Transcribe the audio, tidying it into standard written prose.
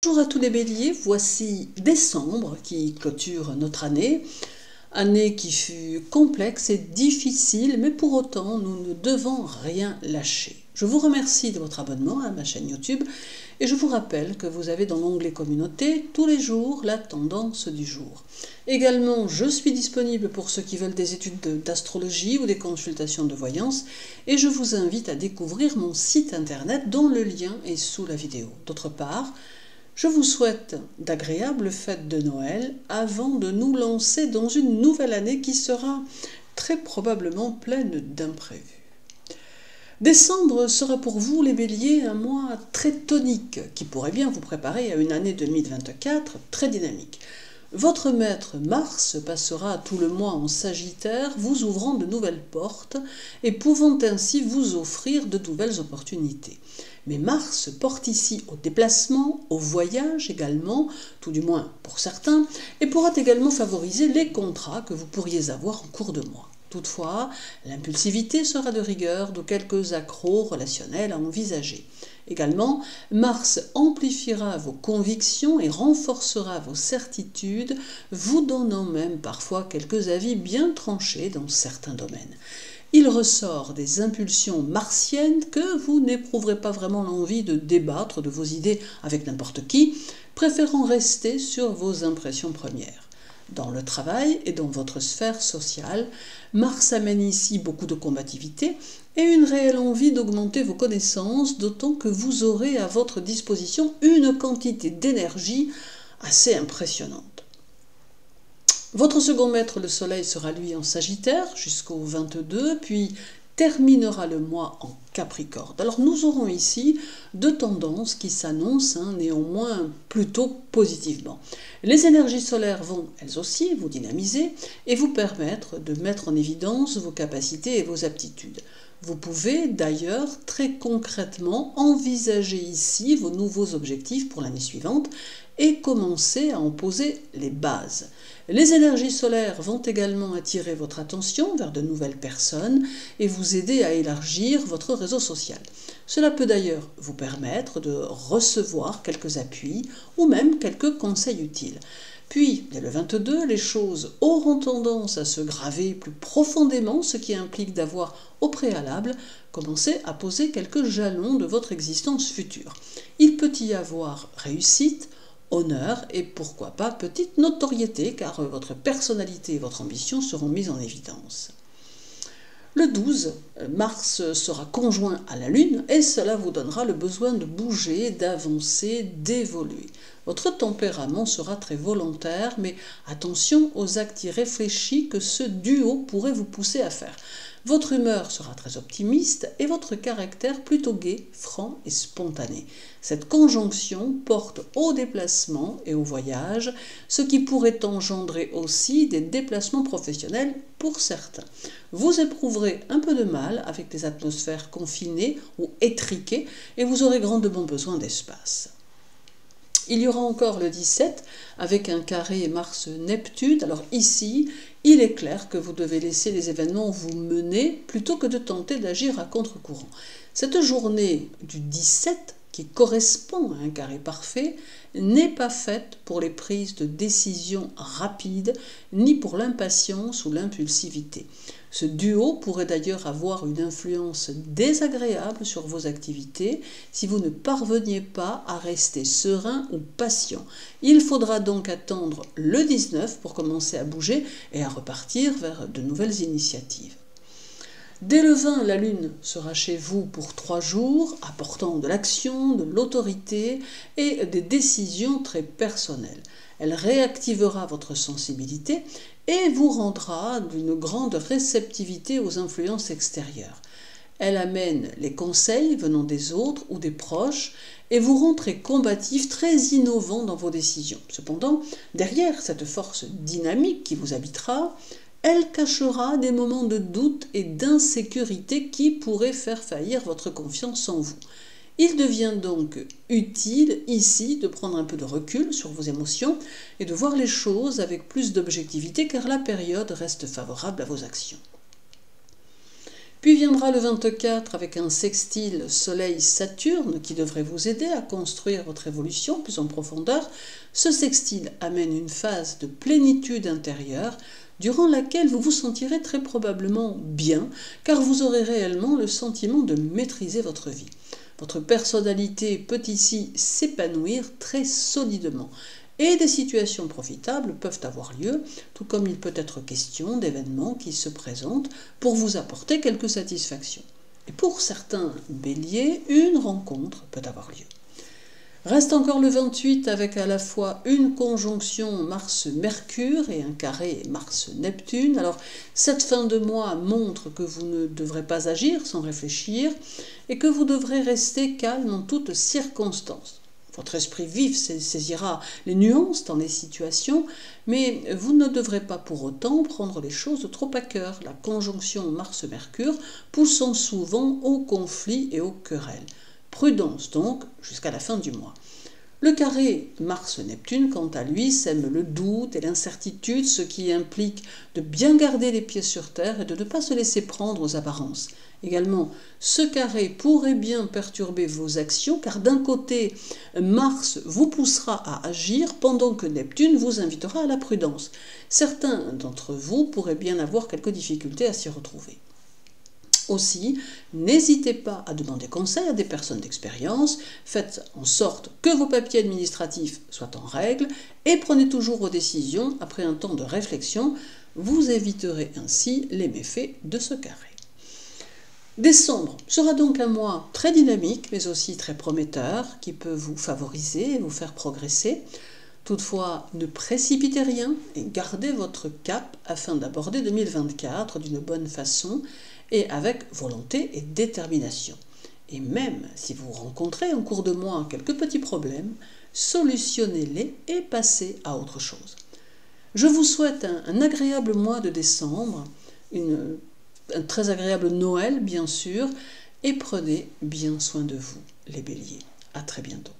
Bonjour à tous les béliers, voici décembre qui clôture notre année qui fut complexe et difficile, mais pour autant nous ne devons rien lâcher. Je vous remercie de votre abonnement à ma chaîne YouTube et je vous rappelle que vous avez dans l'onglet communauté tous les jours la tendance du jour. Également, je suis disponible pour ceux qui veulent des études d'astrologie ou des consultations de voyance et je vous invite à découvrir mon site internet dont le lien est sous la vidéo. D'autre part, je vous souhaite d'agréables fêtes de Noël avant de nous lancer dans une nouvelle année qui sera très probablement pleine d'imprévus. Décembre sera pour vous les béliers un mois très tonique qui pourrait bien vous préparer à une année 2024 très dynamique. Votre maître Mars passera tout le mois en Sagittaire, vous ouvrant de nouvelles portes et pouvant ainsi vous offrir de nouvelles opportunités. Mais Mars porte ici au déplacement, au voyage également, tout du moins pour certains, et pourra également favoriser les contrats que vous pourriez avoir en cours de mois. Toutefois, l'impulsivité sera de rigueur, de quelques accros relationnels à envisager. Également, Mars amplifiera vos convictions et renforcera vos certitudes, vous donnant même parfois quelques avis bien tranchés dans certains domaines. Il ressort des impulsions martiennes que vous n'éprouverez pas vraiment l'envie de débattre de vos idées avec n'importe qui, préférant rester sur vos impressions premières. Dans le travail et dans votre sphère sociale, Mars amène ici beaucoup de combativité et une réelle envie d'augmenter vos connaissances, d'autant que vous aurez à votre disposition une quantité d'énergie assez impressionnante. Votre second maître, le Soleil, sera lui en Sagittaire jusqu'au 22, puis terminera le mois en Capricorne. Alors nous aurons ici deux tendances qui s'annoncent néanmoins plutôt positivement. Les énergies solaires vont, elles aussi, vous dynamiser et vous permettre de mettre en évidence vos capacités et vos aptitudes. Vous pouvez d'ailleurs très concrètement envisager ici vos nouveaux objectifs pour l'année suivante et commencer à en poser les bases. Les énergies solaires vont également attirer votre attention vers de nouvelles personnes et vous aider à élargir votre réseau social. Cela peut d'ailleurs vous permettre de recevoir quelques appuis ou même quelques conseils utiles. Puis, dès le 22, les choses auront tendance à se graver plus profondément, ce qui implique d'avoir, au préalable, commencé à poser quelques jalons de votre existence future. Il peut y avoir réussite, honneur et pourquoi pas petite notoriété, car votre personnalité et votre ambition seront mises en évidence. Le 12, Mars sera conjoint à la Lune et cela vous donnera le besoin de bouger, d'avancer, d'évoluer. Votre tempérament sera très volontaire, mais attention aux actes irréfléchis que ce duo pourrait vous pousser à faire. Votre humeur sera très optimiste et votre caractère plutôt gai, franc et spontané. Cette conjonction porte au déplacement et au voyage, ce qui pourrait engendrer aussi des déplacements professionnels pour certains. Vous éprouverez un peu de mal avec des atmosphères confinées ou étriquées et vous aurez grandement besoin d'espace. Il y aura encore le 17 avec un carré Mars-Neptune. Alors ici, il est clair que vous devez laisser les événements vous mener plutôt que de tenter d'agir à contre-courant. Cette journée du 17, qui correspond à un carré parfait, n'est pas faite pour les prises de décision rapides, ni pour l'impatience ou l'impulsivité. Ce duo pourrait d'ailleurs avoir une influence désagréable sur vos activités si vous ne parveniez pas à rester serein ou patient. Il faudra donc attendre le 19 pour commencer à bouger et à repartir vers de nouvelles initiatives. Dès le 20, la Lune sera chez vous pour 3 jours, apportant de l'action, de l'autorité et des décisions très personnelles. Elle réactivera votre sensibilité et vous rendra d'une grande réceptivité aux influences extérieures. Elle amène les conseils venant des autres ou des proches et vous rend très combatif, très innovant dans vos décisions. Cependant, derrière cette force dynamique qui vous habitera, elle cachera des moments de doute et d'insécurité qui pourraient faire faillir votre confiance en vous. Il devient donc utile ici de prendre un peu de recul sur vos émotions et de voir les choses avec plus d'objectivité car la période reste favorable à vos actions. Puis viendra le 24 avec un sextile Soleil-Saturne qui devrait vous aider à construire votre évolution plus en profondeur. Ce sextile amène une phase de plénitude intérieure durant laquelle vous vous sentirez très probablement bien, car vous aurez réellement le sentiment de maîtriser votre vie. Votre personnalité peut ici s'épanouir très solidement. Et des situations profitables peuvent avoir lieu, tout comme il peut être question d'événements qui se présentent pour vous apporter quelques satisfactions. Et pour certains béliers, une rencontre peut avoir lieu. Reste encore le 28 avec à la fois une conjonction Mars-Mercure et un carré Mars-Neptune. Alors cette fin de mois montre que vous ne devrez pas agir sans réfléchir et que vous devrez rester calme en toutes circonstances. Votre esprit vif saisira les nuances dans les situations, mais vous ne devrez pas pour autant prendre les choses trop à cœur, la conjonction Mars-Mercure poussant souvent au conflit et aux querelles. Prudence donc jusqu'à la fin du mois. Le carré Mars-Neptune, quant à lui, sème le doute et l'incertitude, ce qui implique de bien garder les pieds sur terre et de ne pas se laisser prendre aux apparences. Également, ce carré pourrait bien perturber vos actions, car d'un côté, Mars vous poussera à agir pendant que Neptune vous invitera à la prudence. Certains d'entre vous pourraient bien avoir quelques difficultés à s'y retrouver. Aussi, n'hésitez pas à demander conseil à des personnes d'expérience, faites en sorte que vos papiers administratifs soient en règle et prenez toujours vos décisions après un temps de réflexion, vous éviterez ainsi les méfaits de ce carré. Décembre sera donc un mois très dynamique mais aussi très prometteur qui peut vous favoriser et vous faire progresser. Toutefois, ne précipitez rien et gardez votre cap afin d'aborder 2024 d'une bonne façon et avec volonté et détermination. Et même si vous rencontrez en cours de mois quelques petits problèmes, solutionnez-les et passez à autre chose. Je vous souhaite un agréable mois de décembre, un très agréable Noël bien sûr, et prenez bien soin de vous, les béliers. À très bientôt.